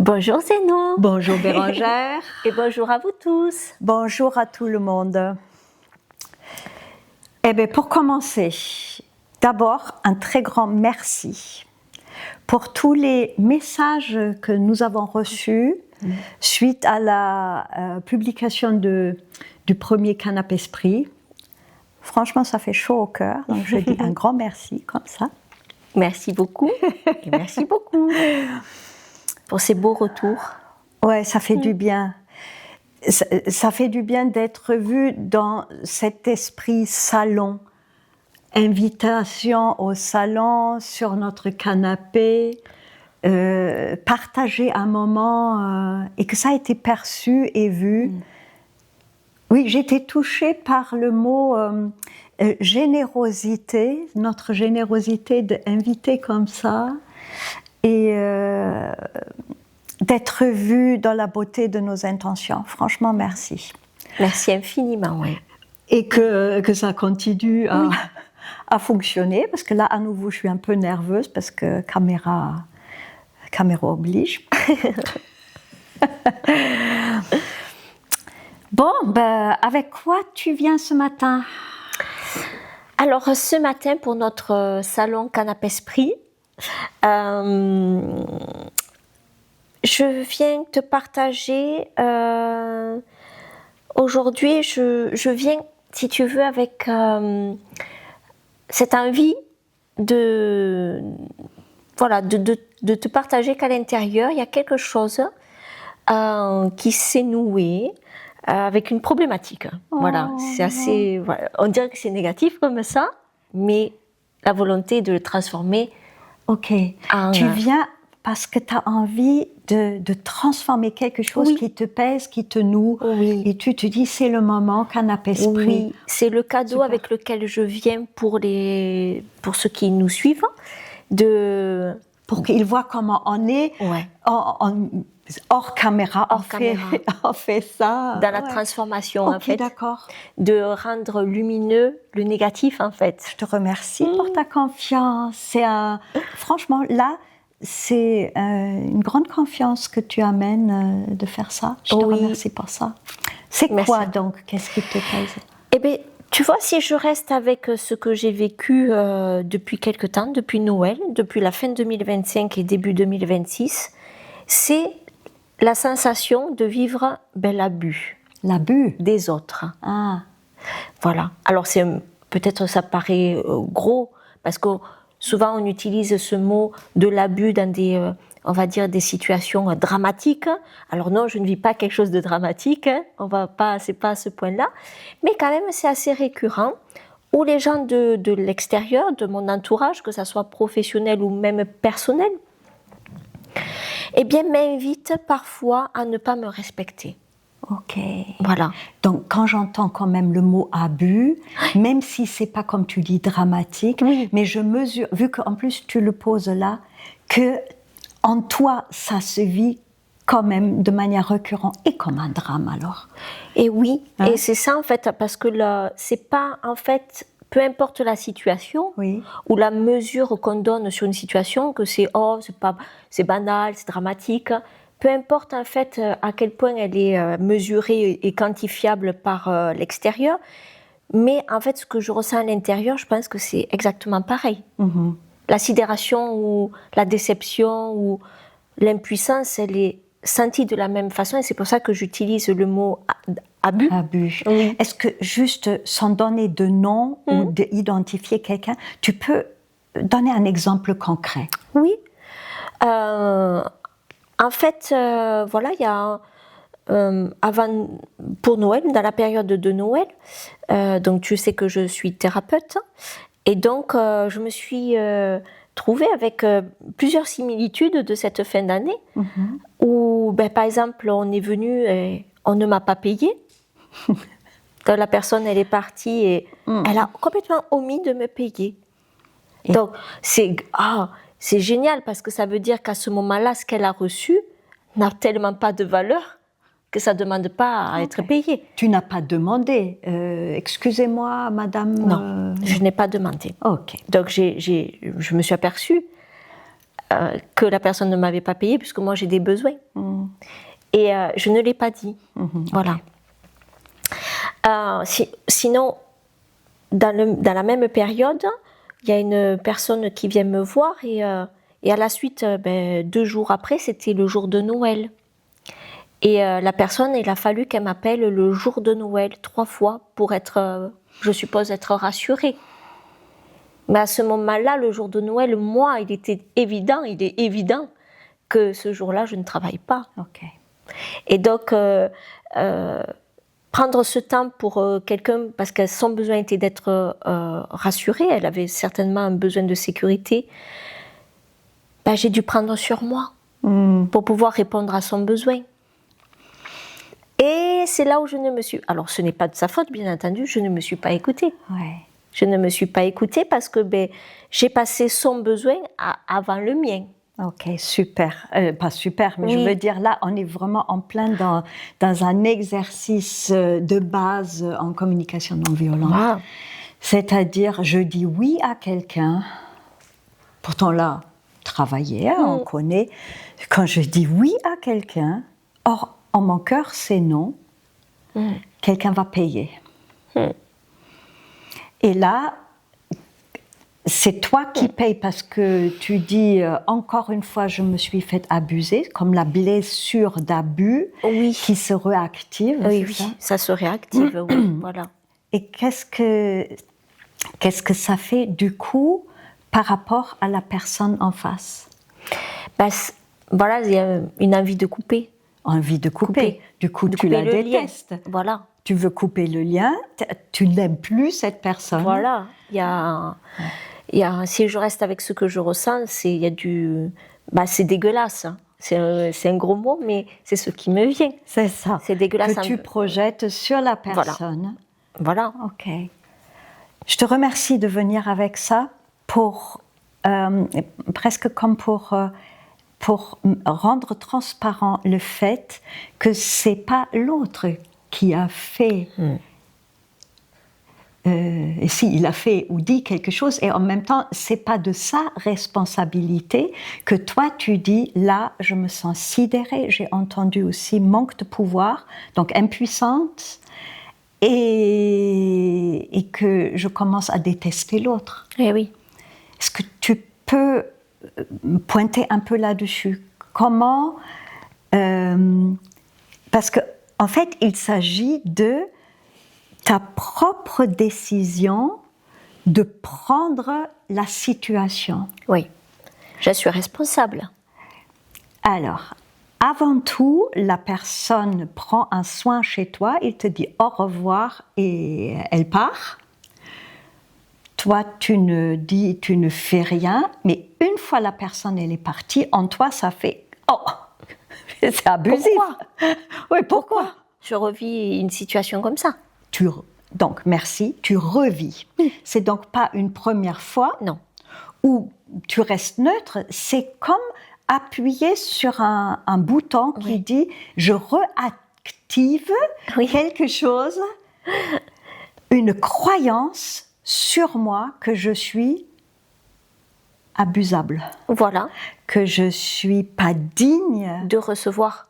Bonjour Zénon. Bonjour Bérangère. Et bonjour à vous tous. Bonjour à tout le monde. Eh bien, pour commencer, d'abord un très grand merci pour tous les messages que nous avons reçus suite à la publication du premier Canapé Esprit. Franchement, ça fait chaud au cœur, donc je dis un grand merci comme ça. Merci beaucoup et merci beaucoup pour ces beaux retours. Ouais, ça fait du bien. Ça fait du bien d'être vu dans cet esprit salon. Invitation au salon, sur notre canapé, partager un moment et que ça a été perçu et vu. Oui, j'ai été touchée par le mot générosité, notre générosité d'inviter comme ça et d'être vu dans la beauté de nos intentions. Franchement, merci. Merci infiniment, oui. Et que ça continue à fonctionner, parce que là, à nouveau, je suis un peu nerveuse, parce que caméra oblige. Bon, ben, avec quoi tu viens ce matin ? Alors, ce matin, pour notre salon Canapé Esprit, je viens te partager, aujourd'hui, je viens, si tu veux, avec cette envie de te partager qu'à l'intérieur, il y a quelque chose qui s'est noué avec une problématique. Voilà, c'est assez, voilà, on dirait que c'est négatif comme ça, mais la volonté de le transformer. Ok, tu viens parce que tu as envie de transformer quelque chose qui te pèse, qui te noue, et tu te dis c'est le moment, Canapé Esprit. Oui, c'est le cadeau avec lequel je viens pour ceux qui nous suivent, pour qu'ils voient comment on est hors caméra, on fait ça. Dans la transformation, en fait. D'accord. De rendre lumineux le négatif, en fait. Je te remercie pour ta confiance. Franchement, là, c'est une grande confiance que tu amènes de faire ça. Je te remercie pour ça. C'est quoi donc ? Qu'est-ce qui te pèse ? Eh bien, tu vois, si je reste avec ce que j'ai vécu depuis quelque temps, depuis Noël, depuis la fin 2025 et début 2026, c'est la sensation de vivre l'abus. L'abus des autres. Ah. Voilà. Alors, peut-être ça paraît gros, parce que souvent on utilise ce mot de l'abus dans on va dire des situations dramatiques. Alors non, je ne vis pas quelque chose de dramatique, c'est pas à ce point-là, mais quand même c'est assez récurrent, où les gens de l'extérieur, de mon entourage, que ça soit professionnel ou même personnel, eh bien m'invitent parfois à ne pas me respecter. Ok. Voilà. Donc, quand j'entends quand même le mot abus, même si c'est pas comme tu dis dramatique, mais je mesure, vu qu'en plus tu le poses là, que en toi ça se vit quand même de manière récurrente et comme un drame alors. Et oui, et c'est ça en fait, parce que c'est pas en fait, peu importe la situation ou la mesure qu'on donne sur une situation, que c'est c'est banal, c'est dramatique. Peu importe en fait à quel point elle est mesurée et quantifiable par l'extérieur, mais en fait ce que je ressens à l'intérieur, je pense que c'est exactement pareil. La sidération ou la déception ou l'impuissance, elle est sentie de la même façon, et c'est pour ça que j'utilise le mot abus. Abus. Est-ce que juste sans donner de nom ou d'identifier quelqu'un, tu peux donner un exemple concret ? Oui. En fait, voilà, il y a pour Noël, dans la période de Noël, donc tu sais que je suis thérapeute, et donc je me suis trouvée avec plusieurs similitudes de cette fin d'année, où, par exemple, on est venu et on ne m'a pas payé. Donc, la personne, elle est partie et elle a complètement omis de me payer. Donc, c'est génial, parce que ça veut dire qu'à ce moment-là, ce qu'elle a reçu n'a tellement pas de valeur que ça ne demande pas à être payé. Tu n'as pas demandé. Excusez-moi, madame. Non, je n'ai pas demandé. Ok. Donc, je me suis aperçue que la personne ne m'avait pas payé, puisque moi j'ai des besoins. Et je ne l'ai pas dit. Voilà. Sinon, dans la même période, il y a une personne qui vient me voir et à la suite, 2 jours après, c'était le jour de Noël. Et la personne, il a fallu qu'elle m'appelle le jour de Noël 3 fois pour être, je suppose, être rassurée. Mais à ce moment-là, le jour de Noël, moi, il est évident que ce jour-là, je ne travaille pas. Okay. Et donc, prendre ce temps pour quelqu'un, parce que son besoin était d'être rassurée, elle avait certainement un besoin de sécurité, j'ai dû prendre sur moi pour pouvoir répondre à son besoin. Et c'est là où je ne me suis... Alors, ce n'est pas de sa faute, bien entendu, je ne me suis pas écoutée. Ouais. Je ne me suis pas écoutée parce que j'ai passé son besoin avant le mien. Ok, super. Pas super, mais je veux dire, là, on est vraiment en plein dans un exercice de base en communication non violente. C'est-à-dire, je dis oui à quelqu'un, pourtant là, travailler, on connaît. Quand je dis oui à quelqu'un, or, en mon cœur, c'est non, quelqu'un va payer. Et là, c'est toi qui payes parce que tu dis, encore une fois, je me suis fait abuser, comme la blessure d'abus qui se réactive. Oui, ça se réactive, voilà. Et qu'est-ce que ça fait du coup par rapport à la personne en face? Voilà, il y a une envie de couper. Envie de couper. Du coup, tu la détestes. Voilà. Tu veux couper le lien, tu n'aimes plus cette personne. Voilà. Si je reste avec ce que je ressens, c'est dégueulasse. Hein. C'est un gros mot, mais c'est ce qui me vient. C'est ça. C'est dégueulasse. Que tu projettes sur la personne. Voilà. Ok. Je te remercie de venir avec ça pour presque comme pour rendre transparent le fait que c'est pas l'autre qui a fait. Et si il a fait ou dit quelque chose, et en même temps, c'est pas de sa responsabilité que toi tu dis là, je me sens sidérée. J'ai entendu aussi manque de pouvoir, donc impuissante, et que je commence à détester l'autre. Eh oui. Est-ce que tu peux pointer un peu là-dessus? Comment parce que en fait, il s'agit de ta propre décision de prendre la situation. Oui, je suis responsable. Alors, avant tout, la personne prend un soin chez toi, il te dit au revoir et elle part. Toi, tu ne fais rien, mais une fois la personne elle est partie, en toi, ça fait « Oh, c'est abusif !» Pourquoi? Oui, pourquoi? Je revis une situation comme ça. Donc, merci, tu revis. C'est donc pas une première fois où tu restes neutre, c'est comme appuyer sur un bouton qui dit « Je réactive quelque chose, une croyance sur moi que je suis abusable. Voilà. Que je suis pas digne de recevoir.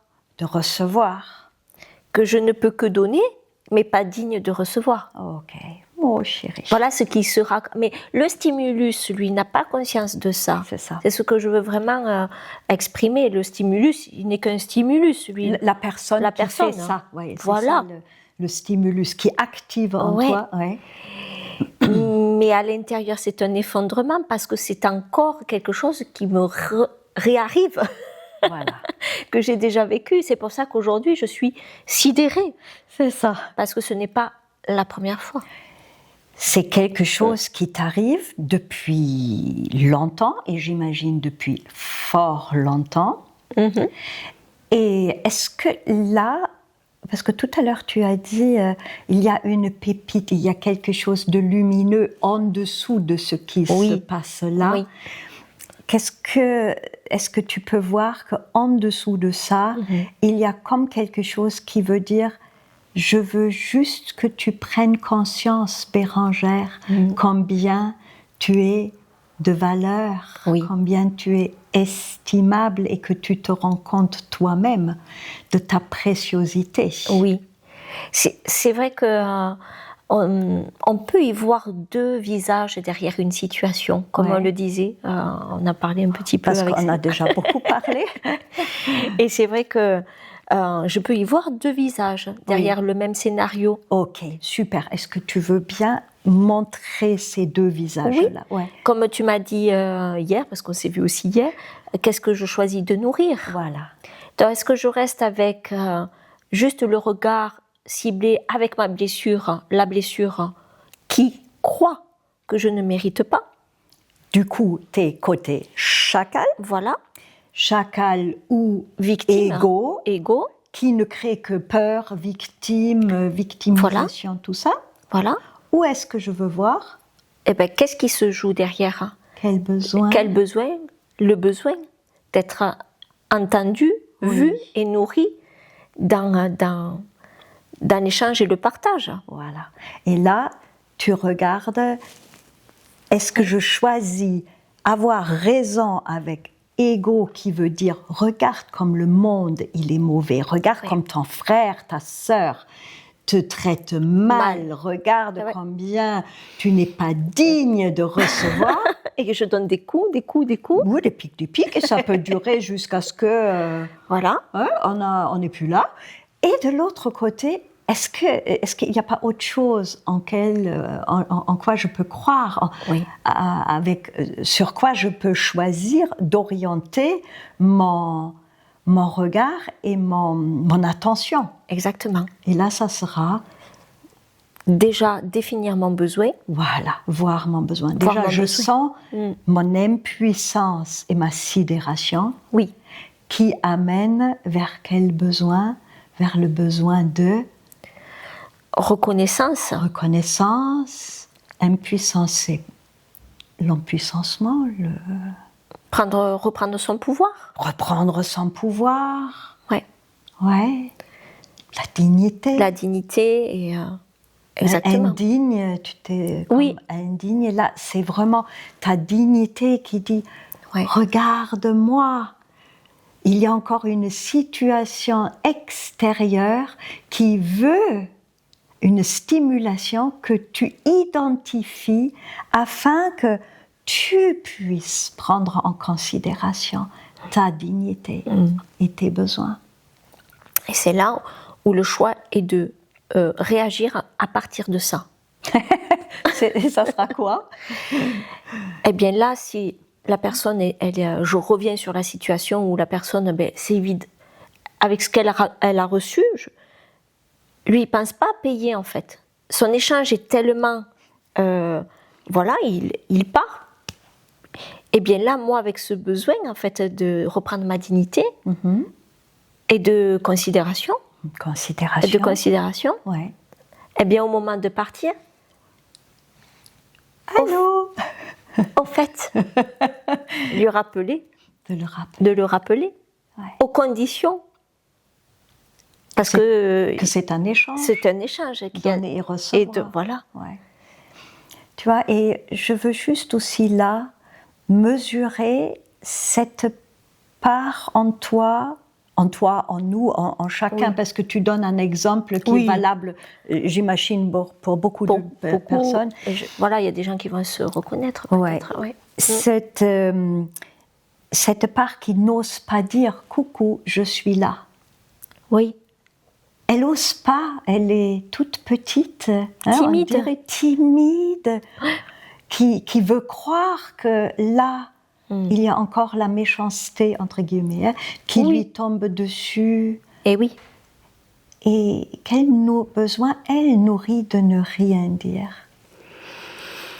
Que je ne peux que donner, mais pas digne de recevoir. Ok. Oh chérie. Voilà ce qui sera. Mais le stimulus, lui, n'a pas conscience de ça. C'est ça. C'est ce que je veux vraiment exprimer. Le stimulus, il n'est qu'un stimulus, lui. La personne qui fait ça. Ouais, voilà. C'est ça, le stimulus qui active en toi. Ouais. Mais à l'intérieur, c'est un effondrement parce que c'est encore quelque chose qui me réarrive. Voilà. Que j'ai déjà vécu. C'est pour ça qu'aujourd'hui, je suis sidérée. C'est ça. Parce que ce n'est pas la première fois. C'est quelque chose qui t'arrive depuis longtemps, et j'imagine depuis fort longtemps. Mm-hmm. Et est-ce que là, parce que tout à l'heure tu as dit, il y a une pépite, il y a quelque chose de lumineux en dessous de ce qui se passe là. Oui. Est-ce que tu peux voir qu'en dessous de ça, il y a comme quelque chose qui veut dire je veux juste que tu prennes conscience, Bérangère, combien tu es de valeur, Oui. combien tu es estimable et que tu te rends compte toi-même de ta préciosité. Oui. C'est vrai que on peut y voir deux visages derrière une situation, comme on le disait. On a parlé un petit peu parce avec qu'on a déjà beaucoup parlé. Et c'est vrai que je peux y voir deux visages derrière le même scénario. Ok, super. Est-ce que tu veux bien montrer ces deux visages-là? Oui. Comme tu m'as dit hier, parce qu'on s'est vu aussi hier, qu'est-ce que je choisis de nourrir? Voilà. Donc, est-ce que je reste avec juste le regard ciblé avec ma blessure, la blessure qui croit que je ne mérite pas? Du coup, t'es côté chacal. Voilà. Chacal ou Victime. Égo. Qui ne crée que peur, victimisation, tout ça. Voilà. Où est-ce que je veux voir? Eh bien, qu'est-ce qui se joue derrière? Quel besoin? Quel besoin? Le besoin d'être entendu, vu et nourri dans l'échange et le partage. Voilà. Et là, tu regardes, est-ce que je choisis avoir raison avec ego qui veut dire regarde comme le monde il est mauvais, regarde comme ton frère, ta sœur te traite mal. Regarde combien tu n'es pas digne de recevoir. Et que je donne des coups. Oui, des pics, et ça peut durer jusqu'à ce que voilà. On n'est plus là. Et de l'autre côté, est-ce qu'il n'y a pas autre chose en quoi je peux croire, sur quoi je peux choisir d'orienter mon regard et mon attention? Exactement. Et là, ça sera déjà définir mon besoin. Voilà, voir mon besoin. Déjà, je sens mon impuissance et ma sidération qui amènent vers quel besoin? Vers le besoin de reconnaissance. Reconnaissance, impuissance, c'est l'empuissancement, reprendre son pouvoir. Reprendre son pouvoir. Ouais. La dignité. La dignité et exactement. Indigne, tu t'es indigne. Et là, c'est vraiment ta dignité qui dit regarde-moi. Il y a encore une situation extérieure qui veut une stimulation que tu identifies afin que tu puisses prendre en considération ta dignité et tes besoins. Et c'est là où le choix est de réagir à partir de ça. Ça sera quoi? Eh bien là, si la personne, je reviens sur la situation où la personne, c'est vide. Avec ce qu'elle a reçu, lui, il ne pense pas payer en fait. Son échange est tellement... il part. Et bien là, moi, avec ce besoin en fait de reprendre ma dignité et de considération. Ouais. Eh bien, au moment de partir... Allô? Au fait, lui rappeler. De le rappeler. Aux conditions. Parce que c'est un échange. C'est un échange. Donner et recevoir. Voilà. Ouais. Tu vois, et je veux juste aussi là mesurer cette part en toi, en nous, en chacun, parce que tu donnes un exemple qui est valable, j'imagine, pour beaucoup de personnes. Voilà, il y a des gens qui vont se reconnaître. Cette part qui n'ose pas dire « coucou, je suis là ». Oui. Elle n'ose pas, elle est toute petite, timide, on dirait timide, qui veut croire que là, il y a encore la méchanceté, entre guillemets, qui lui tombe dessus. Et oui. Et quel besoin elle nourrit de ne rien dire?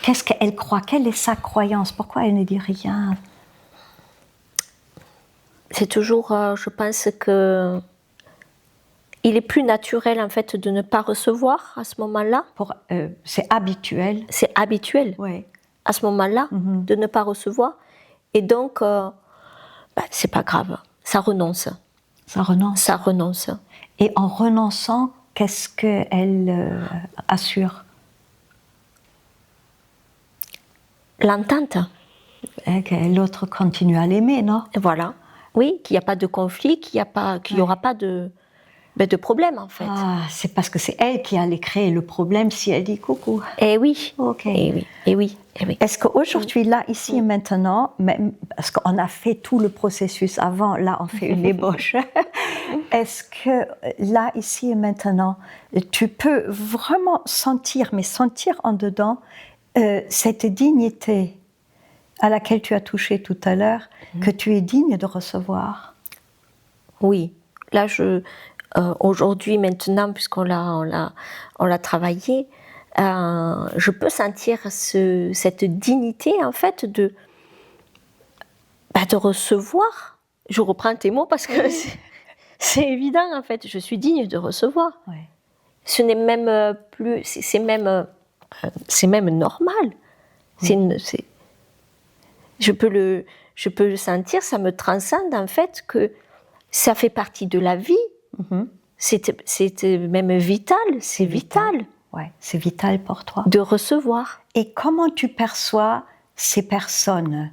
Qu'est-ce qu'elle croit? Quelle est sa croyance? Pourquoi elle ne dit rien? C'est toujours, je pense que il est plus naturel en fait de ne pas recevoir à ce moment-là. C'est habituel. C'est habituel. À ce moment-là de ne pas recevoir. Et donc, c'est pas grave. Ça renonce. Ça renonce. Et en renonçant, qu'est-ce qu'elle assure? L'entente. Et que l'autre continue à l'aimer, non? Voilà. Oui, qu'il n'y a pas de conflit, qu'il n'y aura pas de problème, en fait. Ah, c'est parce que c'est elle qui allait créer le problème si elle dit coucou. Eh oui. Ok. Eh oui. Eh oui. Eh oui. Est-ce qu'aujourd'hui, là, ici et maintenant, même, parce qu'on a fait tout le processus avant, là, on fait une ébauche. Est-ce que là, ici et maintenant, tu peux vraiment sentir, mais sentir en dedans, cette dignité à laquelle tu as touché tout à l'heure, que tu es digne de recevoir? Oui. Là, aujourd'hui, maintenant, puisqu'on l'a travaillé, je peux sentir cette dignité, en fait, de recevoir. Je reprends tes mots parce que c'est évident, en fait. Je suis digne de recevoir. Oui. Ce n'est même plus... C'est même normal. Je peux le sentir, ça me transcende, en fait, que ça fait partie de la vie. C'est même vital, c'est vital. Ouais, c'est vital pour toi. De recevoir. Et comment tu perçois ces personnes?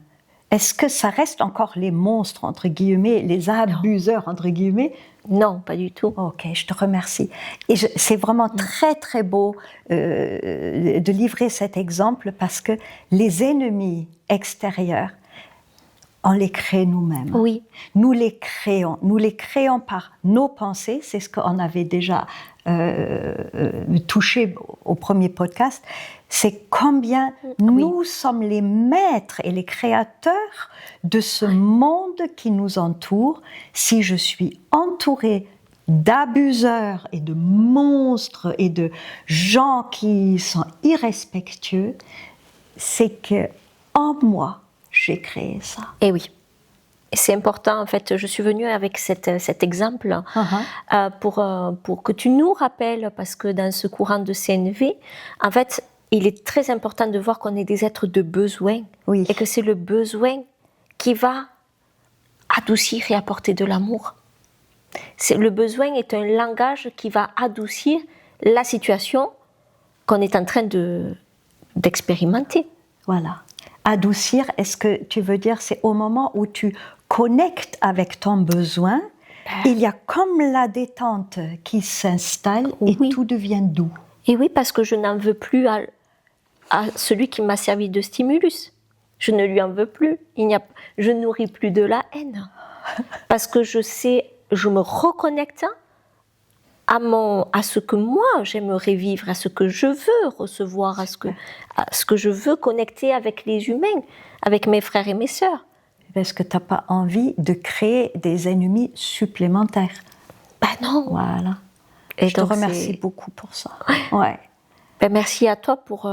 Est-ce que ça reste encore les monstres, entre guillemets, les abuseurs, entre guillemets? Non, pas du tout. Ok, je te remercie. Et c'est vraiment très, très beau de livrer cet exemple parce que les ennemis extérieurs, on les crée nous-mêmes. Oui. Nous les créons par nos pensées, c'est ce qu'on avait déjà touché au premier podcast, c'est combien nous sommes les maîtres et les créateurs de ce monde qui nous entoure. Si je suis entourée d'abuseurs et de monstres et de gens qui sont irrespectueux, c'est que en moi, j'ai créé ça. Et oui. Et c'est important, en fait, je suis venue avec cet exemple pour que tu nous rappelles, parce que dans ce courant de CNV, en fait, il est très important de voir qu'on est des êtres de besoin, et que c'est le besoin qui va adoucir et apporter de l'amour. Le besoin est un langage qui va adoucir la situation qu'on est en train d'expérimenter. Voilà. Adoucir, est-ce que tu veux dire, c'est au moment où tu connectes avec ton besoin, il y a comme la détente qui s'installe et tout devient doux. Et oui, parce que je n'en veux plus à celui qui m'a servi de stimulus. Je ne lui en veux plus. Je nourris plus de la haine. Parce que je me reconnecte à ce que moi j'aimerais vivre, à ce que je veux recevoir, à ce que je veux connecter avec les humains, avec mes frères et mes sœurs. Est-ce que tu n'as pas envie de créer des ennemis supplémentaires? Ben non. Voilà. Et je te remercie beaucoup pour ça. Ouais. Ben merci à toi pour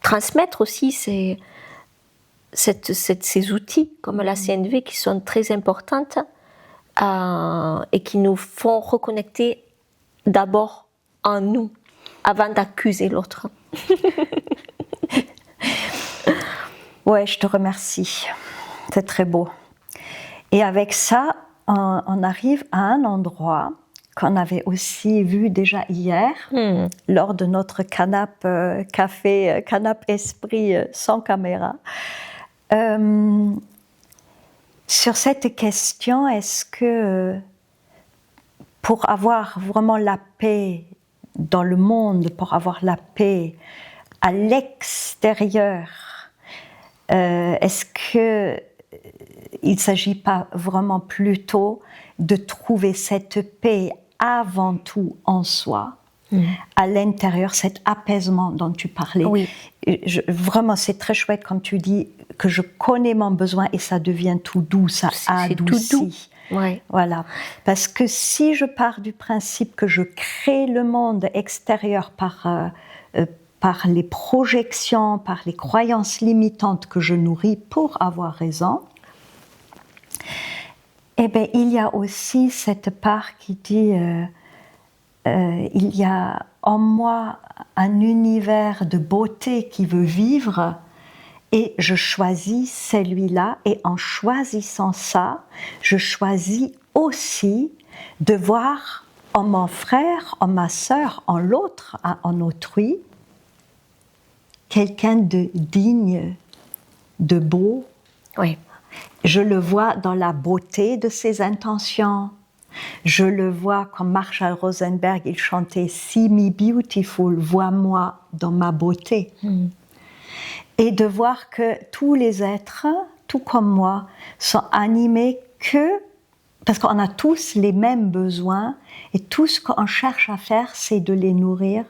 transmettre aussi ces outils comme la CNV qui sont très importantes et qui nous font reconnecter d'abord en nous avant d'accuser l'autre. Ouais, je te remercie. C'est très beau. Et avec ça, on arrive à un endroit qu'on avait aussi vu déjà hier lors de notre canapé esprit sans caméra. Sur cette question, est-ce que pour avoir vraiment la paix dans le monde, pour avoir la paix à l'extérieur, est-ce qu'il ne s'agit pas vraiment plutôt de trouver cette paix avant tout en soi, à l'intérieur, cet apaisement dont tu parlais? Oui. Vraiment, c'est très chouette quand tu dis que je connais mon besoin et ça devient tout doux, ça adoucit. Tout doux. Ouais. Voilà. Parce que si je pars du principe que je crée le monde extérieur par les projections, par les croyances limitantes que je nourris pour avoir raison, eh bien, il y a aussi cette part qui dit il y a en moi un univers de beauté qui veut vivre et je choisis celui-là, et en choisissant ça, je choisis aussi de voir en mon frère, en ma sœur, en l'autre, en autrui, quelqu'un de digne de beau. Oui. Je le vois dans la beauté de ses intentions. Je le vois comme Marshall Rosenberg, il chantait « See me beautiful, vois-moi dans ma beauté ». Et de voir que tous les êtres, tout comme moi, sont animés parce qu'on a tous les mêmes besoins et tout ce qu'on cherche à faire, c'est de les nourrir,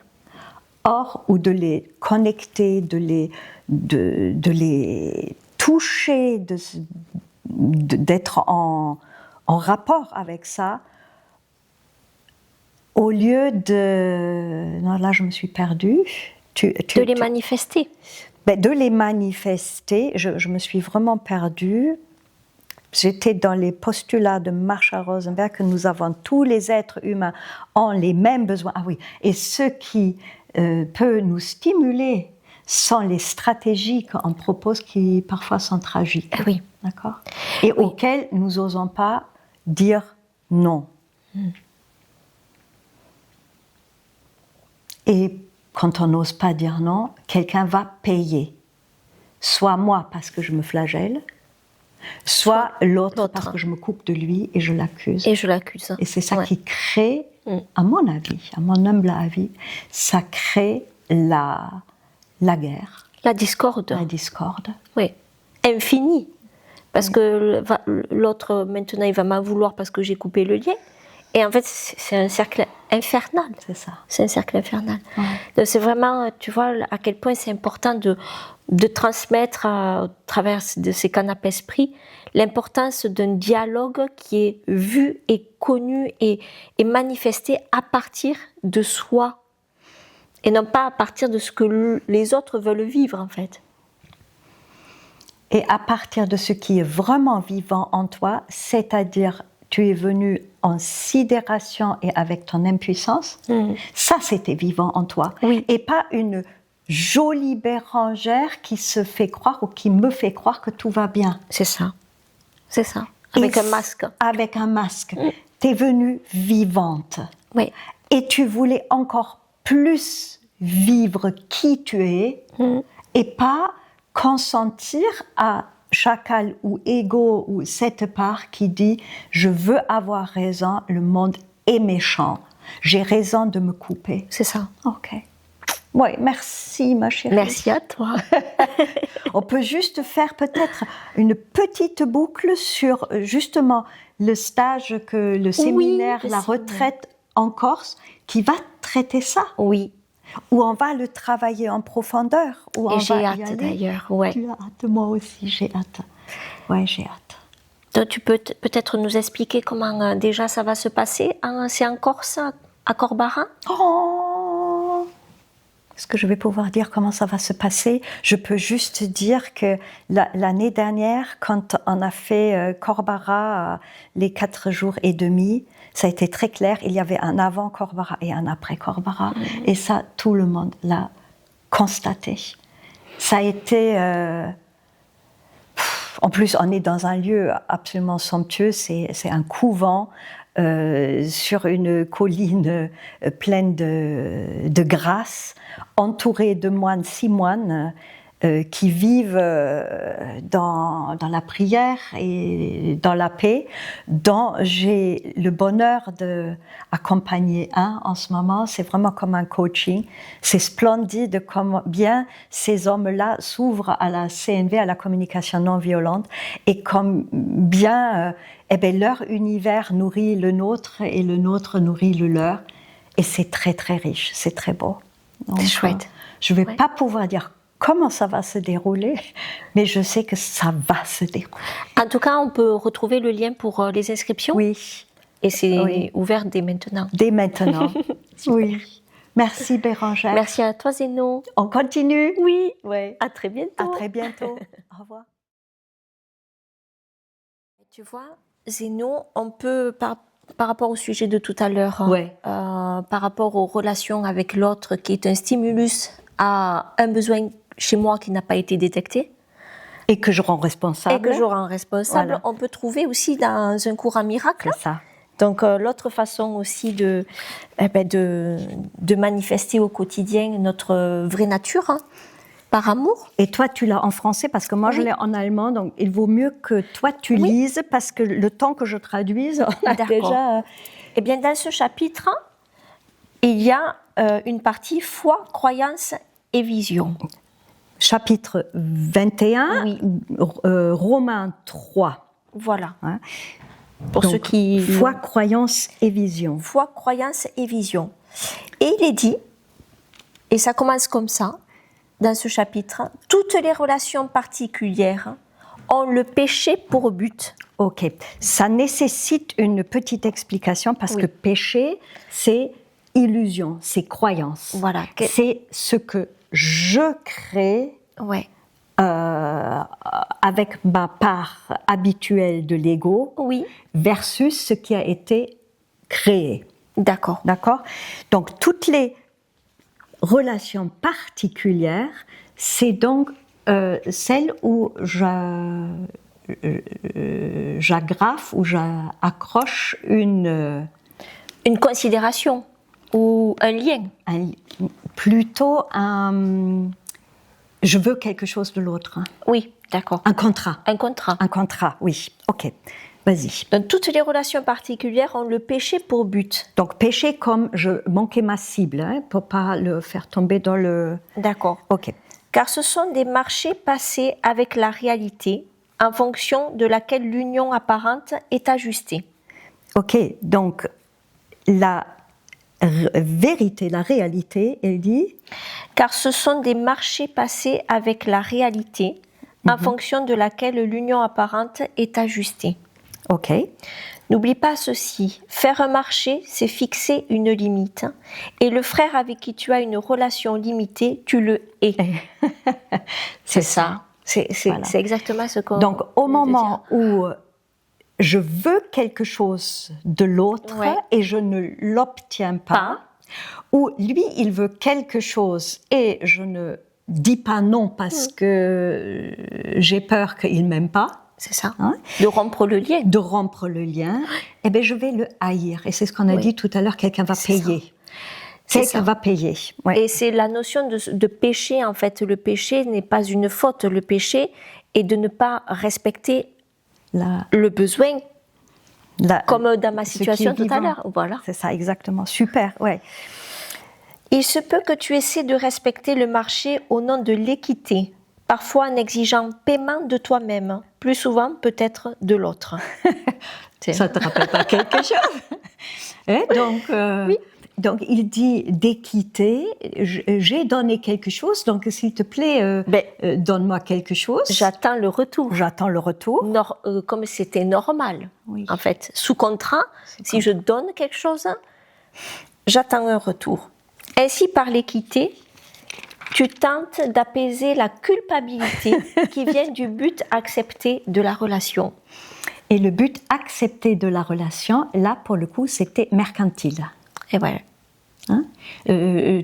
ou de les connecter, de les toucher, d'être en rapport avec ça, au lieu de... Non, là, je me suis perdue. De les manifester. De les manifester, je me suis vraiment perdue. J'étais dans les postulats de Marshall Rosenberg que nous avons, tous les êtres humains ont les mêmes besoins. Ah oui, et ce qui peut nous stimuler sont les stratégies qu'on propose qui parfois sont tragiques. Ah oui. D'accord ? Et auxquelles nous n'osons pas dire non. Et quand on n'ose pas dire non, quelqu'un va payer. Soit moi parce que je me flagelle, soit l'autre parce que je me coupe de lui et je l'accuse. Et je l'accuse. Et c'est ça qui crée, à mon avis, à mon humble avis, ça crée la guerre. La discorde. La discorde. Oui. Infinie. Parce que l'autre, maintenant, il va m'en vouloir parce que j'ai coupé le lien. Et en fait, c'est un cercle infernal. C'est ça. C'est un cercle infernal. Donc c'est vraiment, tu vois, à quel point c'est important de transmettre au travers de ces canapes esprits l'importance d'un dialogue qui est vu et connu et manifesté à partir de soi. Et non pas à partir de ce que les autres veulent vivre, en fait. Et à partir de ce qui est vraiment vivant en toi, c'est-à-dire tu es venu en sidération et avec ton impuissance, ça c'était vivant en toi. Oui. Et pas une jolie bérangère qui se fait croire ou qui me fait croire que tout va bien. C'est ça. C'est ça. Avec un masque. Avec un masque. Tu es venue vivante. Oui. Et tu voulais encore plus vivre qui tu es et pas consentir à chacal ou ego ou cette part qui dit « je veux avoir raison, le monde est méchant, j'ai raison de me couper ». C'est ça. Ok. Oui, merci ma chérie. Merci à toi. On peut juste faire peut-être une petite boucle sur justement le stage que le séminaire, la retraite en Corse, qui va traiter ça. Oui. Où on va le travailler en profondeur. Où et on j'ai va hâte d'ailleurs. Ouais. Tu as hâte, moi aussi j'ai hâte. Ouais, j'ai hâte. Donc tu peux peut-être nous expliquer comment déjà ça va se passer. C'est en Corse, à Corbara. Oh, est-ce que je vais pouvoir dire comment ça va se passer? Je peux juste dire que l'année dernière, quand on a fait Corbara les 4 jours et demi, ça a été très clair, il y avait un avant Corbara et un après Corbara. Et ça, tout le monde l'a constaté. Ça a été... en plus, on est dans un lieu absolument somptueux, c'est un couvent sur une colline pleine de grâce, entouré de moines, 6 moines, qui vivent dans la prière et dans la paix, dont j'ai le bonheur d'accompagner un en ce moment. C'est vraiment comme un coaching. C'est splendide comme bien ces hommes-là s'ouvrent à la CNV, à la communication non violente, et comme bien leur univers nourrit le nôtre et le nôtre nourrit le leur. Et c'est très très riche, c'est très beau. C'est chouette. Je ne vais pas pouvoir dire comment ça va se dérouler, mais je sais que ça va se dérouler. En tout cas, on peut retrouver le lien pour les inscriptions. Oui. Et c'est ouvert dès maintenant. Dès maintenant. Oui. Merci Bérangère. Merci à toi Zéno. On continue. Oui. Ouais. À très bientôt. À très bientôt. Au revoir. Tu vois, Zéno, on peut par rapport au sujet de tout à l'heure, par rapport aux relations avec l'autre, qui est un stimulus à un besoin chez moi qui n'a pas été détecté. Et que je rends responsable. Voilà. On peut trouver aussi dans un courant miracle. C'est ça. Donc l'autre façon aussi de manifester au quotidien notre vraie nature, Par amour. Et toi, tu l'as en français parce que moi, je l'ai en allemand. Donc, il vaut mieux que toi, tu lises parce que le temps que je traduise, on a déjà... Eh bien, dans ce chapitre, il y a une partie foi, croyance et vision. Chapitre 21, Romains 3. Voilà. Hein? Pour donc, ceux qui... Foi, croyance et vision. Foi, croyance et vision. Et il est dit, et ça commence comme ça, dans ce chapitre, toutes les relations particulières ont le péché pour but. Ok, ça nécessite une petite explication parce que péché, c'est illusion, c'est croyance. Voilà. C'est ce que je crée avec ma part habituelle de l'ego versus ce qui a été créé. D'accord. D'accord. Donc toutes les relations particulières, c'est donc celle où j'agrafe ou j'accroche une considération ou un lien. Plutôt je veux quelque chose de l'autre. Hein. Oui, d'accord. Un contrat. Un contrat. Un contrat, oui. Ok. Vas-y. Donc, toutes les relations particulières ont le péché pour but. Donc, péché comme je manquais ma cible, hein, pour pas le faire tomber dans le... D'accord. Ok. Car ce sont des marchés passés avec la réalité, en fonction de laquelle l'union apparente est ajustée. Ok. Donc, la vérité, la réalité, elle dit... Car ce sont des marchés passés avec la réalité, en fonction de laquelle l'union apparente est ajustée. Ok. N'oublie pas ceci, faire un marché, c'est fixer une limite. Et le frère avec qui tu as une relation limitée, tu le hais. C'est ça. C'est exactement ce qu'on... Donc, au moment où je veux quelque chose de l'autre et je ne l'obtiens pas, ou lui, il veut quelque chose et je ne dis pas non parce que j'ai peur qu'il ne m'aime pas. C'est ça. Hein? De rompre le lien. De rompre le lien. Eh bien, je vais le haïr. Et c'est ce qu'on a dit tout à l'heure, quelqu'un va payer. Quelqu'un va payer. Ouais. Et c'est la notion de péché, en fait. Le péché n'est pas une faute. Le péché est de ne pas respecter le besoin. Comme dans ma situation tout à l'heure. Voilà. C'est ça, exactement. Super, ouais. Il se peut que tu essaies de respecter le marché au nom de l'équité, parfois en exigeant paiement de toi-même, plus souvent peut-être de l'autre. Ça ne te rappelle pas quelque chose? Donc, il dit d'équité, j'ai donné quelque chose, donc s'il te plaît, donne-moi quelque chose. J'attends le retour. J'attends le retour. Comme c'était normal, en fait. Sous contrat, si je donne quelque chose, j'attends un retour. Ainsi, par l'équité, tu tentes d'apaiser la culpabilité qui vient du but accepté de la relation. Et le but accepté de la relation, là, pour le coup, c'était mercantile. Et voilà. Hein?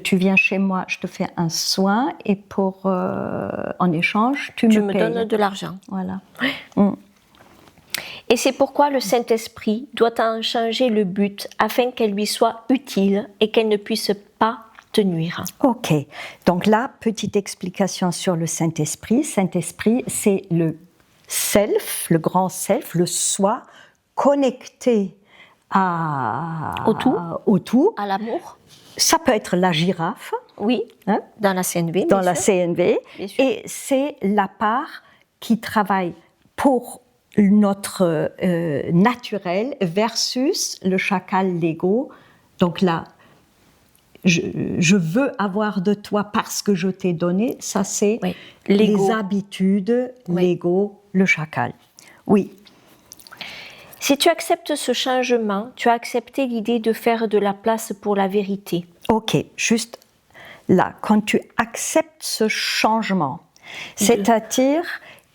Tu viens chez moi, je te fais un soin et en échange, tu me payes. Donnes de l'argent. Voilà. Et c'est pourquoi le Saint-Esprit doit en changer le but afin qu'elle lui soit utile et qu'elle ne puisse pas te nuire. Ok. Donc là, petite explication sur le Saint-Esprit. Saint-Esprit, c'est le self, le grand self, le soi, connecté au tout. À l'amour. Ça peut être la girafe. Oui, hein? Dans la CNV. Dans la CNV. Et c'est la part qui travaille pour notre naturel versus le chacal, l'ego. Donc là, je veux avoir de toi parce que je t'ai donné. Ça, c'est les habitudes, l'ego, le chacal. Oui. Si tu acceptes ce changement, tu as accepté l'idée de faire de la place pour la vérité. Ok, juste là, quand tu acceptes ce changement, c'est-à-dire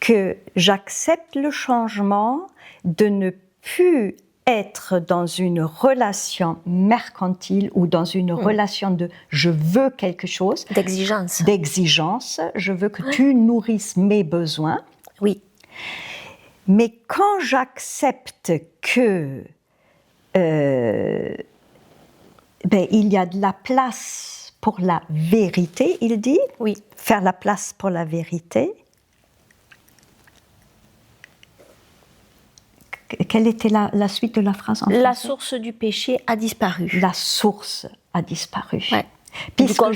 que j'accepte le changement de ne plus être dans une relation mercantile ou dans une relation de je veux quelque chose. D'exigence. D'exigence. Je veux que tu nourrisses mes besoins. Oui. Mais quand j'accepte que il y a de la place pour la vérité, il dit. Oui. Faire la place pour la vérité. Quelle était la suite de la phrase en français? La source du péché a disparu. La source a disparu. Ouais.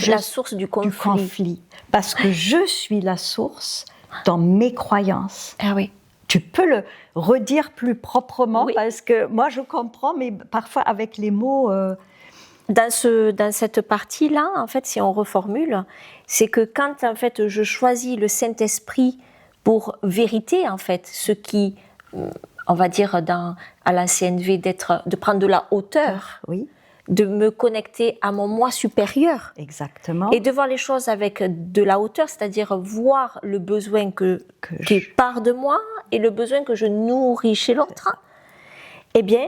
La source du conflit. Parce que je suis la source dans mes croyances. Ah oui. Tu peux le redire plus proprement, oui. Parce que moi je comprends, mais parfois avec les mots... Dans cette partie-là, en fait, si on reformule, c'est que quand en fait je choisis le Saint-Esprit pour vérité, en fait, ce qui, on va dire à la CNV, de prendre de la hauteur, oui. De me connecter à mon moi supérieur. Exactement. Et de voir les choses avec de la hauteur, c'est-à-dire voir le besoin qui part de moi et le besoin que je nourris chez l'autre. Eh bien,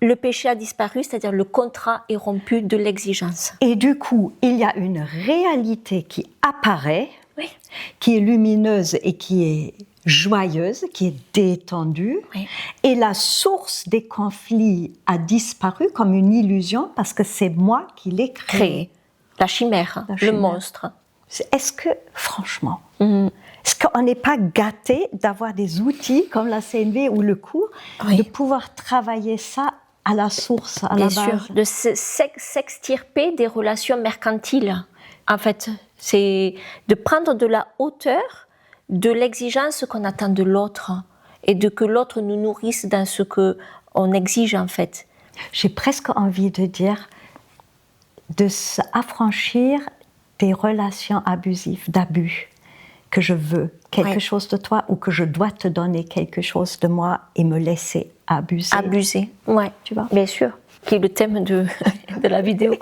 le péché a disparu, c'est-à-dire le contrat est rompu de l'exigence. Et du coup, il y a une réalité qui apparaît, oui. Qui est lumineuse et qui est joyeuse, qui est détendue. Oui. Et la source des conflits a disparu comme une illusion parce que c'est moi qui l'ai créée. La chimère, le monstre. Est-ce que, franchement, est-ce qu'on n'est pas gâté d'avoir des outils comme la CNV ou le cours, de pouvoir travailler ça à la source, à la base? Bien sûr, de s'extirper des relations mercantiles. En fait, c'est de prendre de la hauteur de l'exigence qu'on attend de l'autre et de que l'autre nous nourrisse dans ce qu'on exige, en fait. J'ai presque envie de dire de s'affranchir des relations abusives, d'abus, que je veux quelque chose de toi ou que je dois te donner quelque chose de moi et me laisser abuser. Abuser, ouais, tu vois. Bien sûr, qui est le thème de la vidéo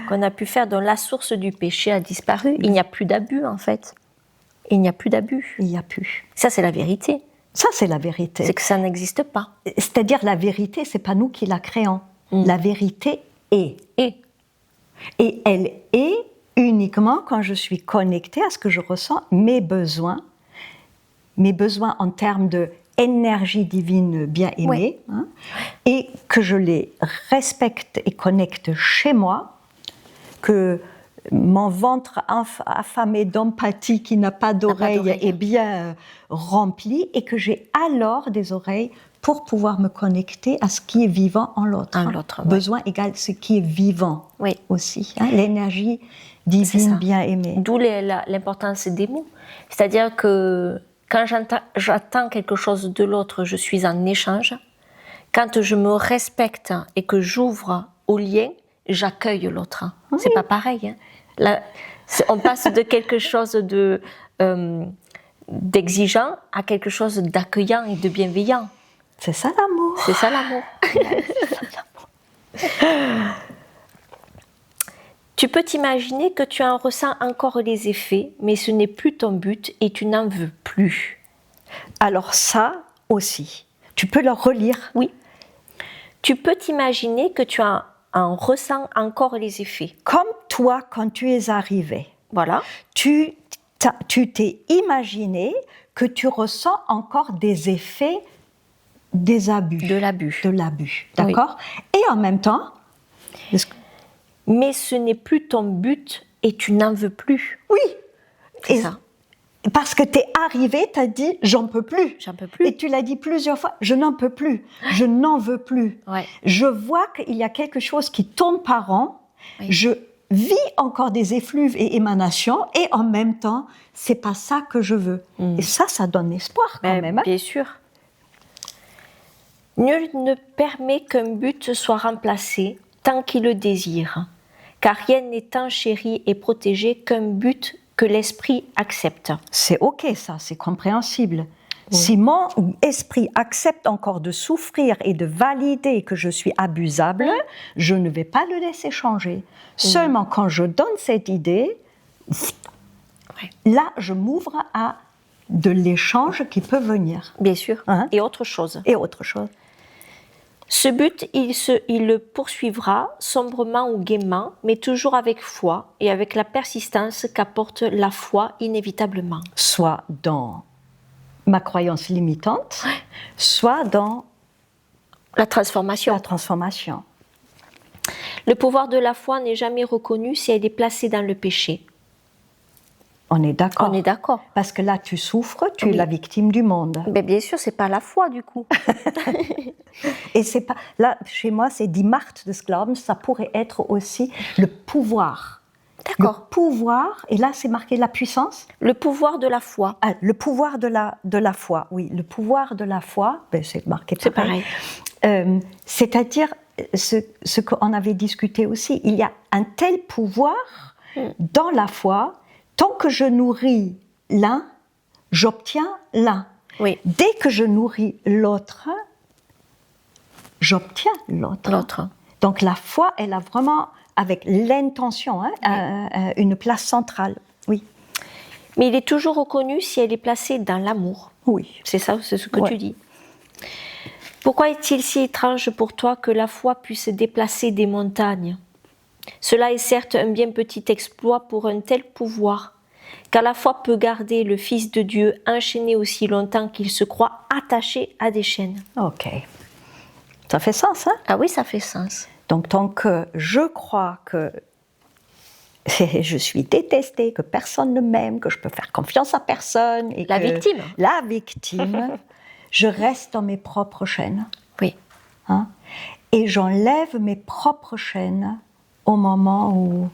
qu'on a pu faire, dont la source du péché a disparu. Il n'y a plus d'abus, en fait. Il n'y a plus d'abus. Il n'y a plus. Ça, c'est la vérité. Ça, c'est la vérité. C'est que ça n'existe pas. C'est-à-dire, la vérité, c'est pas nous qui la créons. La vérité est. Et elle est uniquement quand je suis connectée à ce que je ressens, mes besoins en termes de énergie divine bien aimée, et que je les respecte et connecte chez moi, que mon ventre affamé d'empathie qui n'a pas d'oreille est bien rempli, et que j'ai alors des oreilles pour pouvoir me connecter à ce qui est vivant en l'autre. Besoin égale ce qui est vivant aussi, l'énergie divine bien aimée. D'où l'importance des mots. C'est-à-dire que quand j'attends quelque chose de l'autre, je suis en échange. Quand je me respecte et que j'ouvre au lien, j'accueille l'autre. C'est pas pareil. Là, on passe de quelque chose d'exigeant à quelque chose d'accueillant et de bienveillant. C'est ça l'amour. C'est ça l'amour. Tu peux t'imaginer que tu en ressens encore les effets, mais ce n'est plus ton but et tu n'en veux plus. Alors ça aussi, tu peux le relire. Oui. Tu peux t'imaginer que tu en ressens encore les effets. Comme toi, quand tu es arrivé. Voilà. Tu t'es imaginé que tu ressens encore des effets des abus. De l'abus. D'accord ? Et en même temps... Mais ce n'est plus ton but et tu n'en veux plus. Oui. C'est ça. Parce que tu es arrivé, tu as dit « j'en peux plus ». J'en peux plus. Et tu l'as dit plusieurs fois « je n'en peux plus, je n'en veux plus ouais. ». Je vois qu'il y a quelque chose qui tourne par an, je vis encore des effluves et émanations, et en même temps, c'est pas ça que je veux. Et ça donne espoir quand même. Bien sûr. Nul ne permet qu'un but soit remplacé tant qu'il le désire, car rien n'est tant chéri et protégé qu'un but que l'esprit accepte. C'est ok ça, c'est compréhensible. Si mon esprit accepte encore de souffrir et de valider que je suis abusable, je ne vais pas le laisser changer. Seulement quand je donne cette idée, là je m'ouvre à de l'échange qui peut venir. Bien sûr, et autre chose. Ce but, il le poursuivra sombrement ou gaiement, mais toujours avec foi et avec la persistance qu'apporte la foi inévitablement. Soit dans ma croyance limitante, soit dans la transformation. Le pouvoir de la foi n'est jamais reconnu si elle est placée dans le péché. On est d'accord. On est d'accord. Parce que là, tu souffres, tu es la victime du monde. Mais bien sûr, c'est pas la foi du coup. Et c'est pas là chez moi, c'est die Macht des Glaubens. Ça pourrait être aussi le pouvoir. D'accord. Le pouvoir. Et là, c'est marqué la puissance. Le pouvoir de la foi. Ah, le pouvoir de la foi. Oui, le pouvoir de la foi. Ben, c'est marqué pareil. C'est pareil. C'est-à-dire ce qu'on avait discuté aussi. Il y a un tel pouvoir dans la foi. Tant que je nourris l'un, j'obtiens l'un. Oui. Dès que je nourris l'autre, j'obtiens l'autre. Donc la foi, elle a vraiment, avec l'intention, une place centrale. Oui. Mais il est toujours reconnu si elle est placée dans l'amour. Oui. C'est ça, c'est ce que tu dis. Pourquoi est-il si étrange pour toi que la foi puisse déplacer des montagnes ? Cela est certes un bien petit exploit pour un tel pouvoir, car la foi peut garder le Fils de Dieu enchaîné aussi longtemps qu'il se croit attaché à des chaînes. Ok. Ça fait sens, hein ? Ah oui, ça fait sens. Donc tant que je crois que je suis détestée, que personne ne m'aime, que je peux faire confiance à personne... Et la victime. La victime, je reste dans mes propres chaînes. Oui. Hein ? Et j'enlève mes propres chaînes au moment où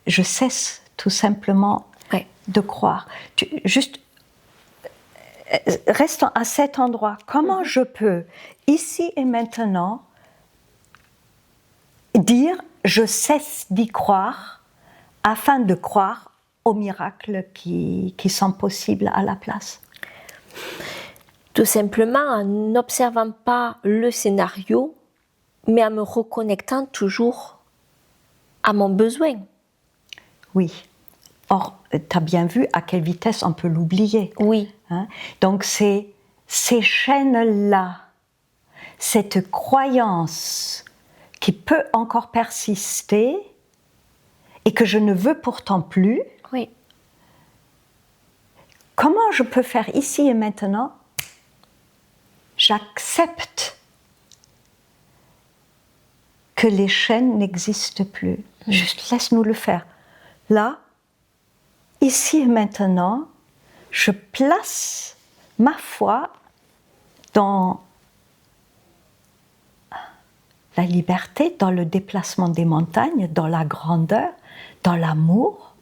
je cesse tout simplement de croire. Juste, restons à cet endroit. Comment je peux, ici et maintenant, dire « je cesse d'y croire » afin de croire aux miracles qui sont possibles à la place? Tout simplement en n'observant pas le scénario, mais en me reconnectant toujours à mon besoin. Oui. Or, tu as bien vu à quelle vitesse on peut l'oublier. Oui. Hein? Donc, c'est ces chaînes-là, cette croyance qui peut encore persister et que je ne veux pourtant plus. Oui. Comment je peux faire ici et maintenant? J'accepte que les chaînes n'existent plus. Juste laisse-nous le faire. Là, ici et maintenant, je place ma foi dans la liberté, dans le déplacement des montagnes, dans la grandeur, dans l'amour.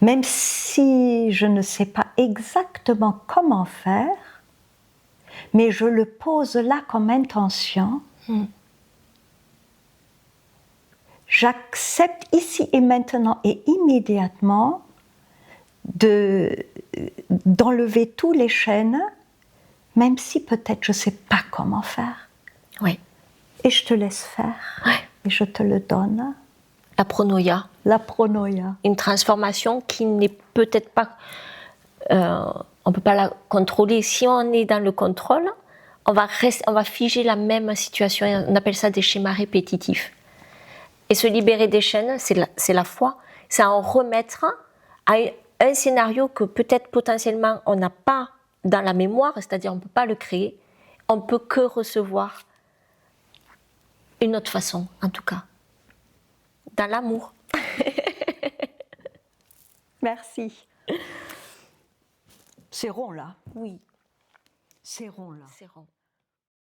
Même si je ne sais pas exactement comment faire, mais je le pose là comme intention. J'accepte ici et maintenant et immédiatement d'enlever tous les chaînes, même si peut-être je ne sais pas comment faire. Oui. Et je te laisse faire. Oui. Et je te le donne. La pronoia. La pronoia. Une transformation qui n'est peut-être pas... on ne peut pas la contrôler. Si on est dans le contrôle, on va figer la même situation. On appelle ça des schémas répétitifs. Et se libérer des chaînes, c'est la foi. C'est en remettre à un scénario que peut-être potentiellement on n'a pas dans la mémoire, c'est-à-dire on ne peut pas le créer. On ne peut que recevoir une autre façon, en tout cas. Dans l'amour. Merci. C'est rond là. Oui. C'est rond là. C'est rond.